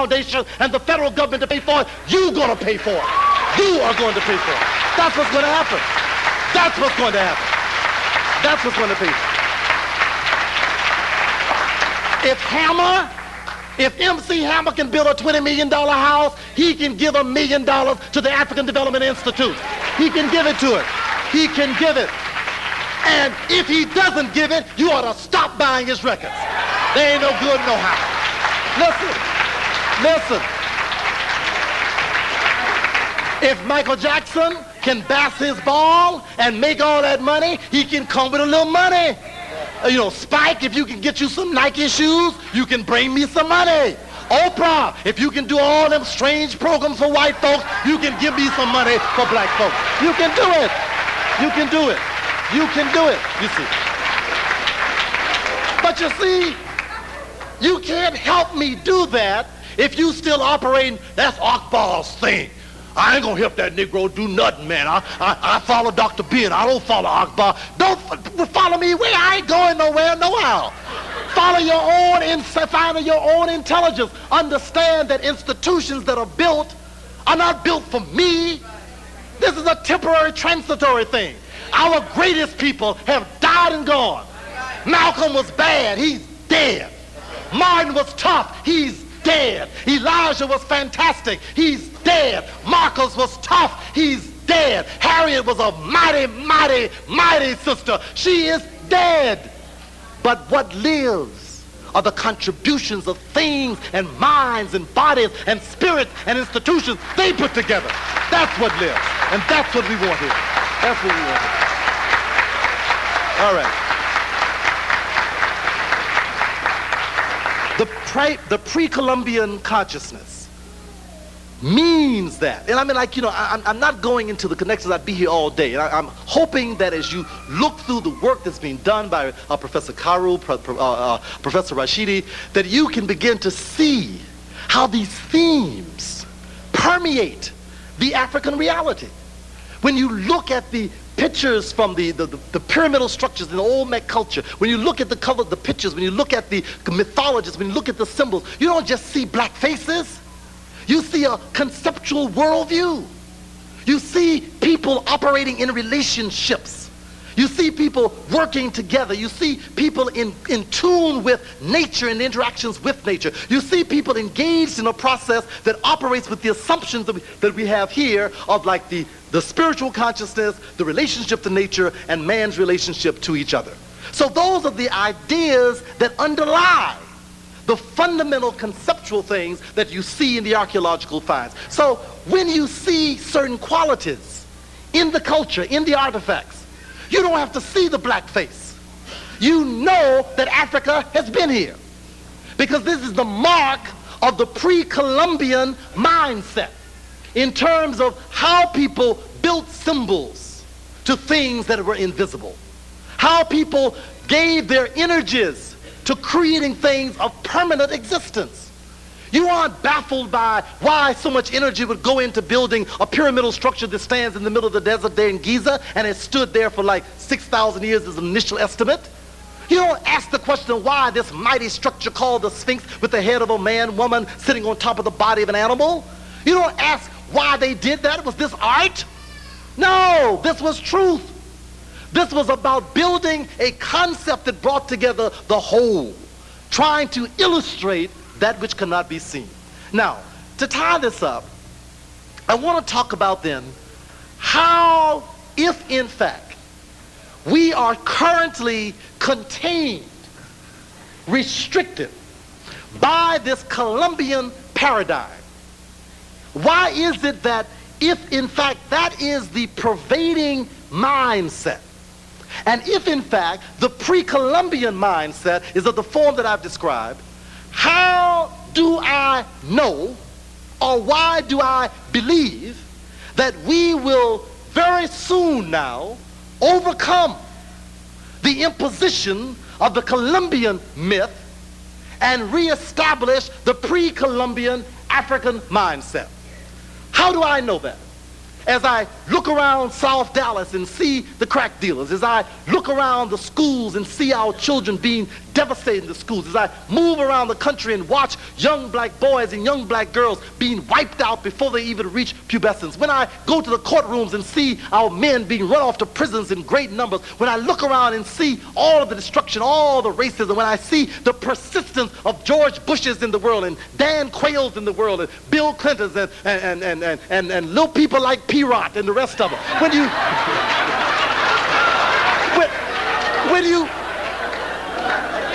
foundation and the federal government to pay for it. You're going to pay for it. You are going to pay for it. That's what's going to happen. That's what's going to happen. That's what's going to be. If MC Hammer can build a $20 million house, he can give $1 million to the African Development Institute. He can give it to it. He can give it. And if he doesn't give it, you ought to stop buying his records. They ain't no good no how. Listen. If Michael Jackson can bass his ball and make all that money, he can come with a little money. Spike, if you can get you some Nike shoes, you can bring me some money. Oprah, if you can do all them strange programs for white folks, you can give me some money for black folks. You can do it. You can do it. You can do it, you see. But you see, you can't help me do that if you still operating, that's Akbar's thing. I ain't gonna help that Negro do nothing, man. I follow Dr. Ben. I don't follow Akbar. Don't follow me where I ain't going nowhere, no how. Follow your own intelligence. Understand that institutions that are built are not built for me. This is a temporary, transitory thing. Our greatest people have died and gone. Malcolm was bad, he's dead. Martin was tough, he's dead. Elijah was fantastic, he's dead. Marcus was tough, he's dead. Harriet was a mighty, mighty, mighty sister. She is dead. But what lives are the contributions of things and minds and bodies and spirits and institutions they put together. That's what lives. And that's what we want here. That's what we want here. All right. The pre-Columbian consciousness means that. And I mean, I'm not going into the connections. I'd be here all day. And I'm hoping that as you look through the work that's being done by Professor Karu, Professor Rashidi, that you can begin to see how these themes permeate the African reality. When you look at the pictures from the pyramidal structures in the Olmec culture, when you look at the color of the pictures, when you look at the mythologies, when you look at the symbols, you don't just see black faces. You see a conceptual worldview. You see people operating in relationships. You see people working together. You see people in tune with nature and interactions with nature. You see people engaged in a process that operates with the assumptions that we have here of like the spiritual consciousness, the relationship to nature, and man's relationship to each other. So those are the ideas that underlie the fundamental conceptual things that you see in the archaeological finds. So when you see certain qualities in the culture, in the artifacts, you don't have to see the black face. You know that Africa has been here, because this is the mark of the pre-Columbian mindset in terms of how people built symbols to things that were invisible, how people gave their energies to creating things of permanent existence. You aren't baffled by why so much energy would go into building a pyramidal structure that stands in the middle of the desert there in Giza, and it stood there for like 6,000 years as an initial estimate. You don't ask the question why this mighty structure called the Sphinx with the head of a man, woman sitting on top of the body of an animal. You don't ask why they did that. Was this art? No, this was truth. This was about building a concept that brought together the whole, trying to illustrate that which cannot be seen. Now, to tie this up, I want to talk about then how, if in fact, we are currently contained, restricted by this Columbian paradigm. Why is it that if in fact that is the pervading mindset, and if in fact the pre-Columbian mindset is of the form that I've described, how do I know, or why do I believe that we will very soon now overcome the imposition of the Columbian myth and reestablish the pre-Columbian African mindset? How do I know that? As I look around South Dallas and see the crack dealers, as I look around the schools and see our children being devastating the schools, as I move around the country and watch young black boys and young black girls being wiped out before they even reach pubescence, when I go to the courtrooms and see our men being run off to prisons in great numbers, when I look around and see all of the destruction, all the racism, when I see the persistence of George Bushes in the world and Dan Quayles in the world and Bill Clintons and little people like P-Rot and the rest of them,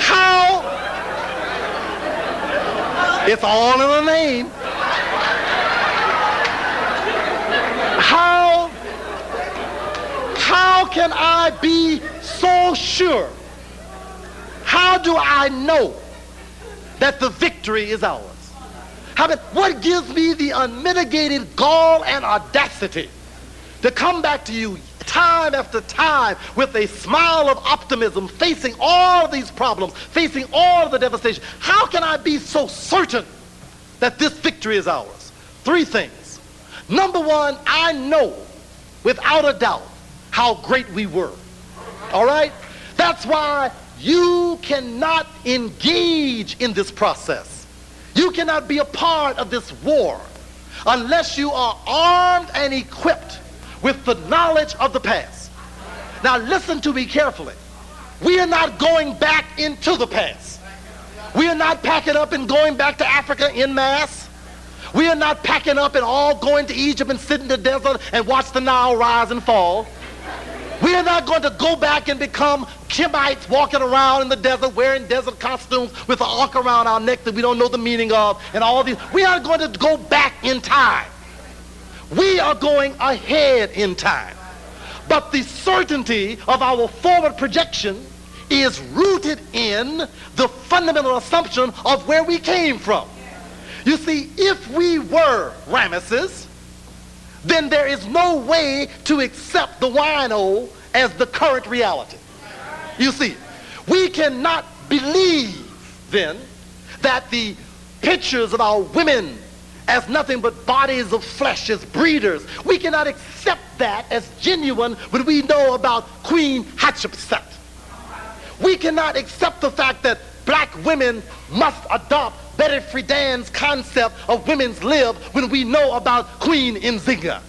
how, it's all in the name. How can I be so sure? How do I know that the victory is ours? What gives me the unmitigated gall and audacity to come back to you time after time with a smile of optimism, facing all of these problems, facing all of the devastation? How can I be so certain that this victory is ours? Three things. Number one, I know without a doubt how great we were. All right? That's why you cannot engage in this process. You cannot be a part of this war unless you are armed and equipped with the knowledge of the past. Now listen to me carefully. We are not going back into the past. We are not packing up and going back to Africa en masse. We are not packing up and all going to Egypt and sit in the desert and watch the Nile rise and fall. We are not going to go back and become Kemites walking around in the desert wearing desert costumes with an arc around our neck that we don't know the meaning of and all these. We are going to go back in time. We are going ahead in time. But the certainty of our forward projection is rooted in the fundamental assumption of where we came from. You see, if we were Ramesses, then there is no way to accept the wino as the current reality. You see, we cannot believe then that the pictures of our women as nothing but bodies of flesh, as breeders, we cannot accept that as genuine when we know about Queen Hatshepsut. We cannot accept the fact that black women must adopt Betty Friedan's concept of women's lib when we know about Queen Nzinga.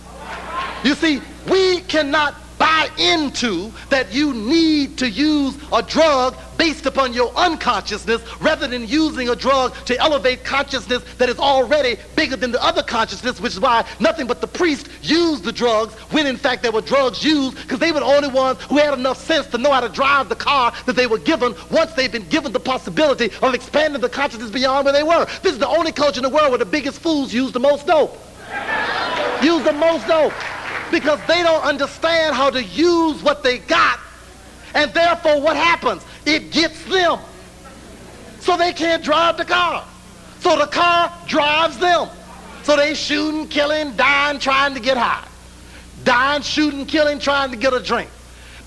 You see, we cannot buy into that you need to use a drug based upon your unconsciousness rather than using a drug to elevate consciousness that is already bigger than the other consciousness, which is why nothing but the priest used the drugs when in fact there were drugs used, because they were the only ones who had enough sense to know how to drive the car that they were given once they've been given the possibility of expanding the consciousness beyond where they were. This is the only culture in the world where the biggest fools use the most dope. Use the most dope. Because they don't understand how to use what they got, and therefore what happens? It gets them. So they can't drive the car. So the car drives them. So they shooting, killing, dying, trying to get high. Dying, shooting, killing, trying to get a drink.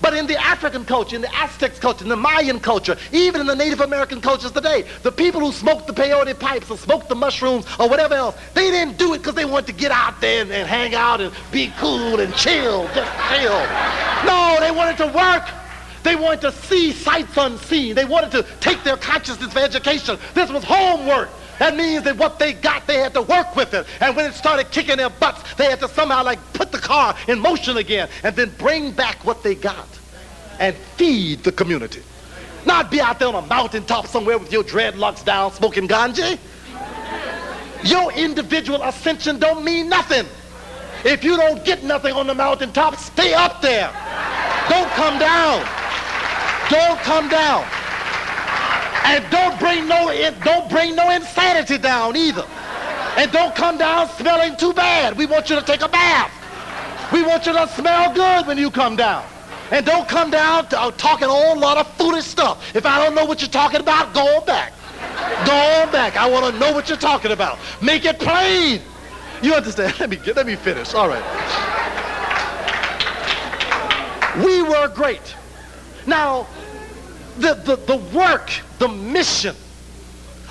But in the African culture, in the Aztec culture, in the Mayan culture, even in the Native American cultures today, the people who smoked the peyote pipes or smoked the mushrooms or whatever else, they didn't do it because they wanted to get out there and hang out and be cool and chill, just chill. No, they wanted to work. They wanted to see sights unseen. They wanted to take their consciousness for education. This was homework. That means that what they got, they had to work with it. And when it started kicking their butts, they had to somehow like put the car in motion again and then bring back what they got and feed the community. Not be out there on a mountaintop somewhere with your dreadlocks down smoking ganja. Your individual ascension don't mean nothing. If you don't get nothing on the mountaintop, stay up there. Don't come down. Don't come down. And don't bring no insanity down either. And don't come down smelling too bad. We want you to take a bath. We want you to smell good when you come down. And don't come down talking a whole lot of foolish stuff. If I don't know what you're talking about, go back. Go back. I want to know what you're talking about. Make it plain. You understand? Let me finish. All right. We were great. Now, the work, the mission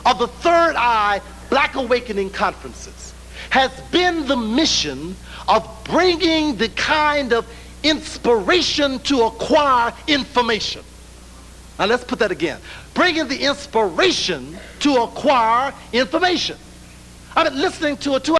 of the Third Eye Black Awakening Conferences has been the mission of bringing the kind of inspiration to acquire information Now let's put that again. Bringing the inspiration to acquire information. I mean, listening to a 2